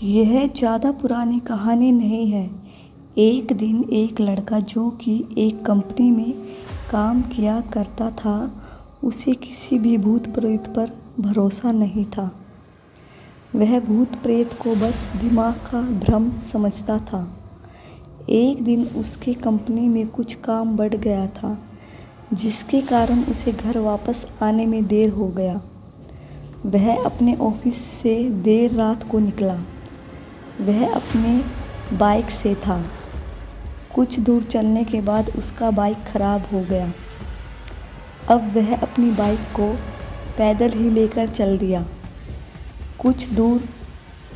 यह ज़्यादा पुरानी कहानी नहीं है। एक दिन एक लड़का जो कि एक कंपनी में काम किया करता था, उसे किसी भी भूत प्रेत पर भरोसा नहीं था। वह भूत प्रेत को बस दिमाग का भ्रम समझता था। एक दिन उसके कंपनी में कुछ काम बढ़ गया था, जिसके कारण उसे घर वापस आने में देर हो गया। वह अपने ऑफिस से देर रात को निकला। वह अपने बाइक से था। कुछ दूर चलने के बाद उसका बाइक खराब हो गया। अब वह अपनी बाइक को पैदल ही लेकर चल दिया। कुछ दूर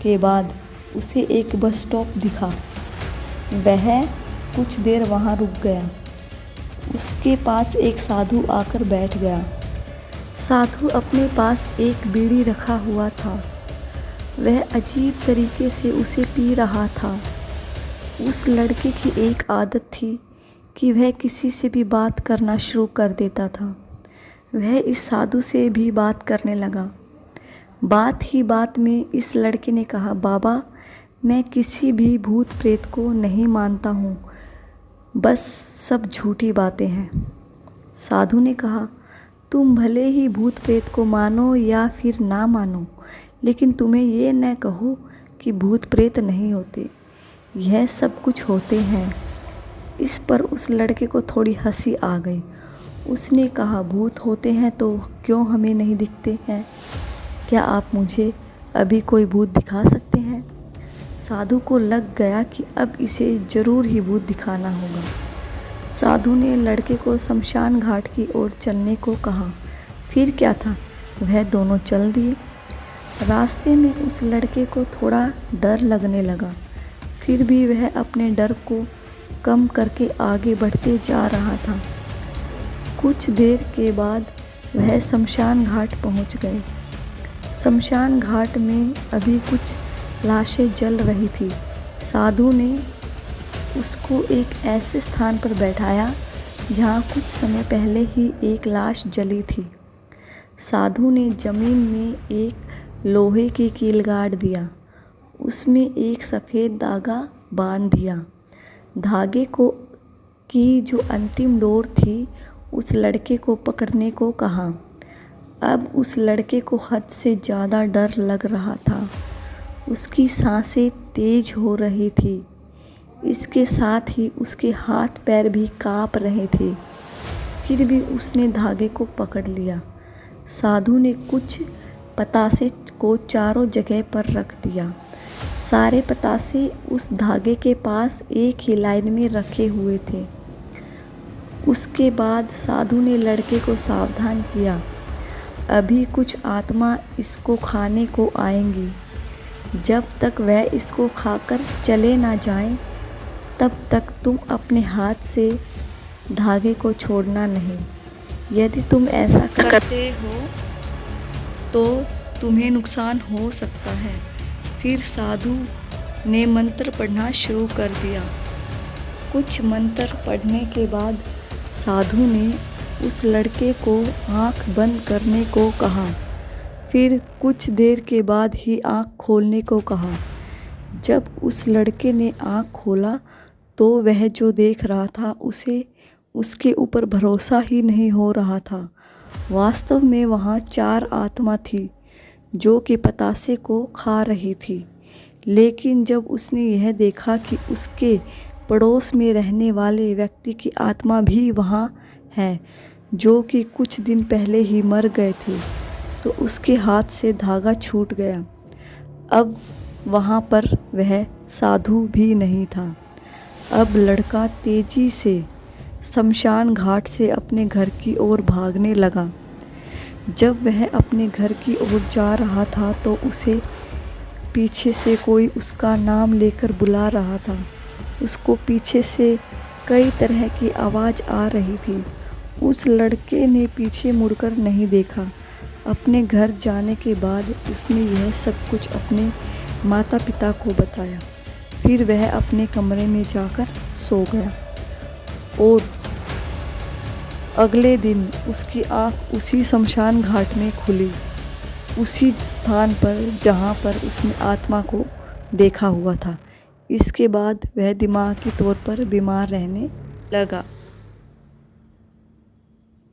के बाद उसे एक बस स्टॉप दिखा। वह कुछ देर वहाँ रुक गया। उसके पास एक साधु आकर बैठ गया। साधु अपने पास एक बीड़ी रखा हुआ था। वह अजीब तरीके से उसे पी रहा था। उस लड़के की एक आदत थी कि वह किसी से भी बात करना शुरू कर देता था। वह इस साधु से भी बात करने लगा। बात ही बात में इस लड़के ने कहा, बाबा, मैं किसी भी भूत प्रेत को नहीं मानता हूँ, बस सब झूठी बातें हैं। साधु ने कहा, तुम भले ही भूत प्रेत को मानो या फिर ना मानो, लेकिन तुम्हें ये न कहो कि भूत प्रेत नहीं होते। यह सब कुछ होते हैं। इस पर उस लड़के को थोड़ी हंसी आ गई। उसने कहा, भूत होते हैं तो क्यों हमें नहीं दिखते हैं? क्या आप मुझे अभी कोई भूत दिखा सकते हैं? साधु को लग गया कि अब इसे ज़रूर ही भूत दिखाना होगा। साधु ने लड़के को शमशान घाट की ओर चलने को कहा। फिर क्या था, वह दोनों चल दिए। रास्ते में उस लड़के को थोड़ा डर लगने लगा, फिर भी वह अपने डर को कम करके आगे बढ़ते जा रहा था। कुछ देर के बाद वह शमशान घाट पहुंच गए। शमशान घाट में अभी कुछ लाशें जल रही थी। साधु ने उसको एक ऐसे स्थान पर बैठाया जहाँ कुछ समय पहले ही एक लाश जली थी। साधु ने जमीन में एक लोहे की कील गाड़ दिया। उसमें एक सफ़ेद धागा बांध दिया। धागे को की जो अंतिम डोर थी, उस लड़के को पकड़ने को कहा। अब उस लड़के को हद से ज़्यादा डर लग रहा था। उसकी सांसें तेज हो रही थी। इसके साथ ही उसके हाथ पैर भी काँप रहे थे। फिर भी उसने धागे को पकड़ लिया। साधु ने कुछ पतासे को चारों जगह पर रख दिया। सारे पतासे उस धागे के पास एक ही लाइन में रखे हुए थे। उसके बाद साधु ने लड़के को सावधान किया, अभी कुछ आत्मा इसको खाने को आएंगी। जब तक वह इसको खाकर चले ना जाएं, तब तक तुम अपने हाथ से धागे को छोड़ना नहीं। यदि तुम ऐसा करते हो तो तुम्हें नुकसान हो सकता है। फिर साधु ने मंत्र पढ़ना शुरू कर दिया। कुछ मंत्र पढ़ने के बाद साधु ने उस लड़के को आँख बंद करने को कहा। फिर कुछ देर के बाद ही आँख खोलने को कहा। जब उस लड़के ने आँख खोला तो वह जो देख रहा था उसे उसके ऊपर भरोसा ही नहीं हो रहा था। वास्तव में वहाँ 4 आत्मा थी जो कि पतासे को खा रही थी। लेकिन जब उसने यह देखा कि उसके पड़ोस में रहने वाले व्यक्ति की आत्मा भी वहाँ है, जो कि कुछ दिन पहले ही मर गए थे, तो उसके हाथ से धागा छूट गया। अब वहाँ पर वह साधु भी नहीं था। अब लड़का तेजी से शमशान घाट से अपने घर की ओर भागने लगा। जब वह अपने घर की ओर जा रहा था तो उसे पीछे से कोई उसका नाम लेकर बुला रहा था। उसको पीछे से कई तरह की आवाज़ आ रही थी। उस लड़के ने पीछे मुड़कर नहीं देखा। अपने घर जाने के बाद उसने यह सब कुछ अपने माता पिता को बताया। फिर वह अपने कमरे में जाकर सो गया और अगले दिन उसकी आँख उसी शमशान घाट में खुली, उसी स्थान पर जहाँ पर उसने आत्मा को देखा हुआ था। इसके बाद वह दिमागी तौर पर बीमार रहने लगा।